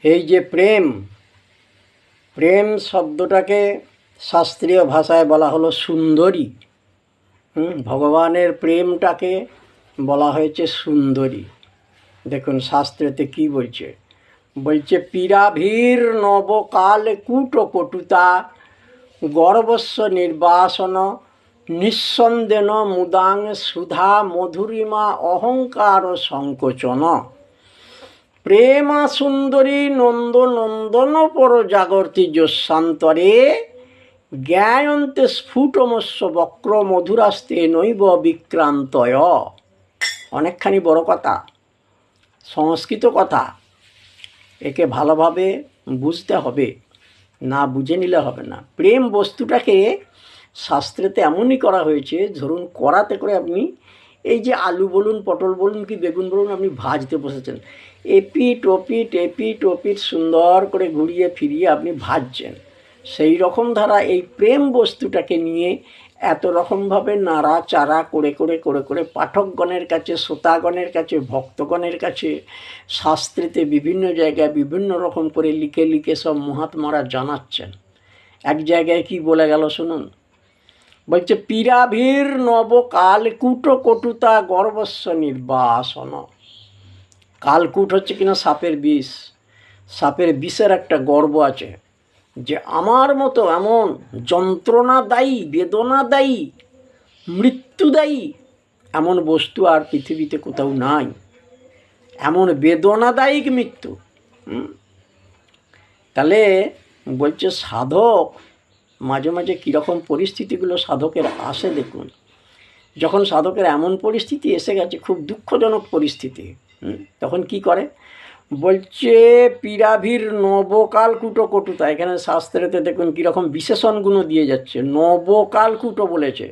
এই যে প্রেম, প্রেম শব্দটাকে শাস্ত্রীয় ভাষায় বলা হলো সুন্দরী। ভগবানের প্রেমটাকে বলা হয়েছে সুন্দরী। দেখুন শাস্ত্রেতে কি বলছে, বলছে পীরাভীর নবকাল কূট কটুতা গর্বস্ব নির্বাসন নিঃসন্দেন মুদাং সুধা মধুরিমা অহংকার সংকোচন প্রেমা সুন্দরী নন্দ নন্দন পর জাগর্তি যোস্বান্তরে জ্ঞায়ন্তে স্ফুটমস্য বক্র মধুরাস্তে নৈব বিক্রান্তয়। অনেকখানি বড় কথা, সংস্কৃত কথা, একে ভালোভাবে বুঝতে হবে, না বুঝে নিলে হবে না। প্রেম বস্তুটাকে শাস্ত্রেতে এমনই করা হয়েছে, ধরুন কড়াতে করে আপনি এই যে আলু বলুন, পটল বলুন কি বেগুন বলুন, আপনি ভাজতে বসেছেন, এপিট ওপিট সুন্দর করে ঘুরিয়ে ফিরিয়ে আপনি ভাজছেন। সেই রকম ধারা এই প্রেম বস্তুটাকে নিয়ে এত রকমভাবে নাড়াচাড়া করে করে করে করে পাঠকগণের কাছে, শ্রোতাগণের কাছে, ভক্তগণের কাছে শাস্ত্রেতে বিভিন্ন জায়গায় বিভিন্ন রকম করে লিখে লিখে সব মহাত্মারা জানাচ্ছেন। এক জায়গায় কি বলে গেল শুনুন, বলছে পীরাভীর নবকাল কূট কটুতা গর্বস্ব নির্বাসন। কালকূট হচ্ছে কিনা সাপের বিষ। সাপের বিষের একটা গর্ব আছে যে আমার মতো এমন যন্ত্রণাদায়ী, বেদনাদায়ী, মৃত্যুদায়ী এমন বস্তু আর পৃথিবীতে কোথাও নাই। এমন বেদনাদায়ী মৃত্যু। তাহলে বলছে সাধক মাঝে মাঝে কীরকম পরিস্থিতিগুলো সাধকের আসে দেখুন। যখন সাধকের এমন পরিস্থিতি এসে গেছে, খুব দুঃখজনক পরিস্থিতি, তখন কি করে, বলছে পীরাভীর নবকালকূট কটুতা। এখানে শাস্ত্রেতে দেখুন কীরকম বিশেষণগুলো দিয়ে যাচ্ছে। নবকালকূট বলেছে,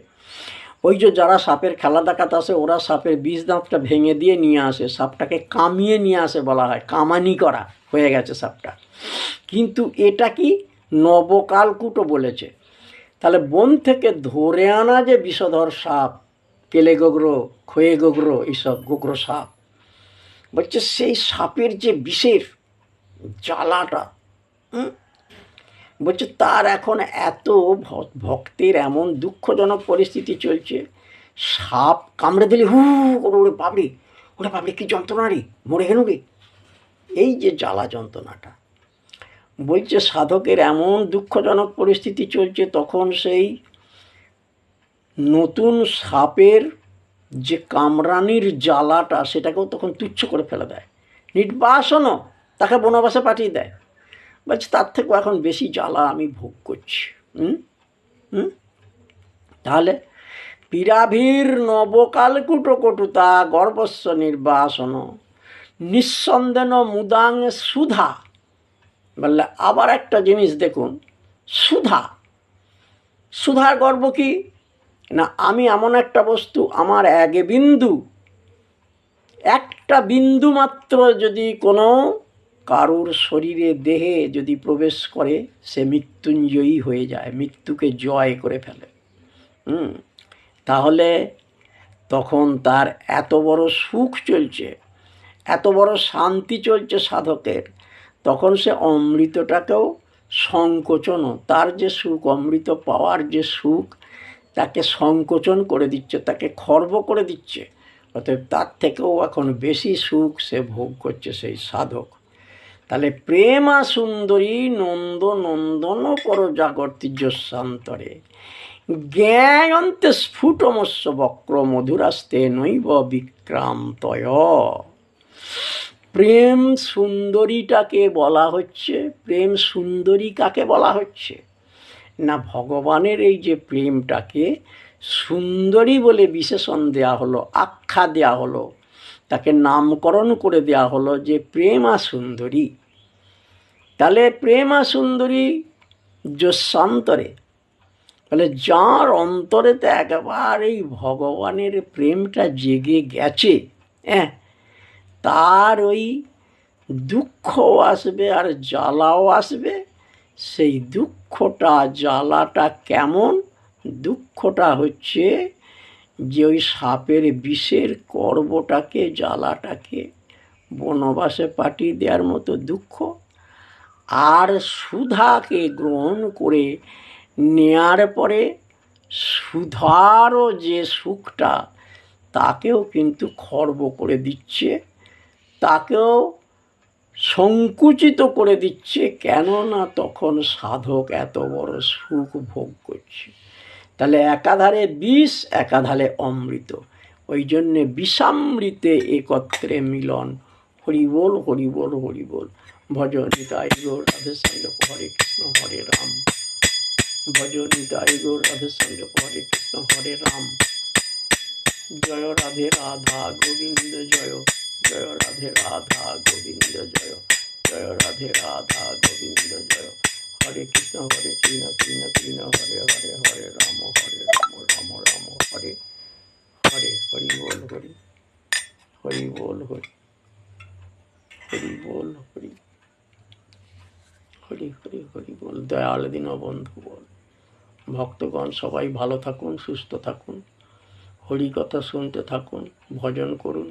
ওই যে যারা সাপের খেলা দেখাতে আসে, ওরা সাপের বিষ দাঁতটা ভেঙে দিয়ে নিয়ে আসে, সাপটাকে কামিয়ে নিয়ে আসে, বলা হয় কামানি করা হয়ে গেছে সাপটা। কিন্তু এটা কি নবকালকূট বলেছে। তাহলে বন থেকে ধরে আনা যে বিষধর সাপ, কেলে গোগ্র, খয়ে গোগ্র, এইসব গোগ্র সাপ, বলছে সেই সাপের যে বিষের জ্বালাটা, বলছে তার এখন এত ভক্তের এমন দুঃখজনক পরিস্থিতি চলছে, সাপ কামড়ে দিলে হু করে ওরে বাবড়ি কি যন্ত্রণা রে, মরে গেল রে, এই যে জ্বালা যন্ত্রণাটা। বলছে সাধকের এমন দুঃখজনক পরিস্থিতি চলছে, তখন সেই নতুন সাপের যে কামড়ানির জ্বালাটা, সেটাকেও তখন তুচ্ছ করে ফেলে দেয়, নির্বাসনও, তাকে বনবাসে পাঠিয়ে দেয়। বলছে তার থেকেও এখন বেশি জ্বালা আমি ভোগ করছি। তাহলে পীরাভীর নবকালকূট কটুতা গর্বস্ব নির্বাসন নিঃসন্দেন মুদাং সুধা। বললে আবার একটা জিনিস দেখুন, সুধার গর্ব কি না, আমি এমন একটা বস্তু, আমার একটা বিন্দু মাত্র যদি কোনো কারুর শরীরে দেহে যদি প্রবেশ করে, সে মৃত্যুঞ্জয়ী হয়ে যায়, মৃত্যুকে জয় করে ফেলে। তাহলে তখন তার এত বড় সুখ চলছে, এত বড় শান্তি চলছে সাধকের, তখন সে অমৃতটাকেও সংকোচন, তার যে সুখ, অমৃত পাওয়ার যে সুখ, তাকে সংকোচন করে দিচ্ছে, তাকে খর্ব করে দিচ্ছে। অতএব তার থেকেও এখন বেশি সুখ সে ভোগ করছে সেই সাধক। তাহলে প্রেমা সুন্দরী নন্দ নন্দন পর জাগর্তি যোস্বান্তরে জ্ঞায়ন্তে স্ফুটমস্য বক্র মধুরাস্তে নৈব বিক্রান্তয়। প্রেম সুন্দরীটাকে বলা হচ্ছে, প্রেম সুন্দরী কাকে বলা হচ্ছে না, ভগবানের এই যে প্রেমটাকে সুন্দরী বলে বিশেষণ দেয়া হলো, আখ্যা দেয়া হলো, তাকে নামকরণ করে দেয়া হলো যে প্রেমা সুন্দরী। তাহলে প্রেমা সুন্দরী যোস্বান্তরে, তাহলে যার অন্তরেতে একেবারে এই ভগবানের প্রেমটা জেগে গেছে, তার ওই দুঃখও আসবে আর জ্বালাও আসবে। সেই দুঃখটা জ্বালাটা কেমন, দুঃখটা হচ্ছে যে ওই সাপের বিষের কর্বটাকে, জ্বালাটাকে বনবাসে পাঠিয়ে দেওয়ার মতো দুঃখ। আর সুধাকে গ্রহণ করে নেয়ার পরে সুধারও যে সুখটা তাকেও কিন্তু খর্ব করে দিচ্ছে, তাকেও সংকুচিত করে দিচ্ছে, কেননা তখন সাধক এত বড় সুখ ভোগ করছে। তাহলে একাধারে বিষ, একাধারে অমৃত, ওই জন্যে বিষামৃতে একত্রে মিলন। হরিবোল হরিবোল হরিবোল। ভজ নিতাই গৌর রাধে সঙ্গ হরে কৃষ্ণ হরে রাম। ভজ নিতাই গৌর রাধে সঙ্গ হরে কৃষ্ণ হরে রাম। জয় রাধে রাধা গোবিন্দ জয়, জয় রাধে রাধা গোবিন্দ জয়, জয় রাধে রাধা গোবিন্দ জয়। হরে কৃষ্ণ কৃষ্ণ কৃষ্ণ হরে হরে, হরে রাম রাম রাম হরে হরে। হরি বল হরি, হরি বল হরি, হরি বল হরি, হরি হরি হরি বল। দয়াল দীনবন্ধু বল। ভক্তগণ সবাই ভালো থাকুন, সুস্থ থাকুন, হরি কথা শুনতে থাকুন, ভজন করুন।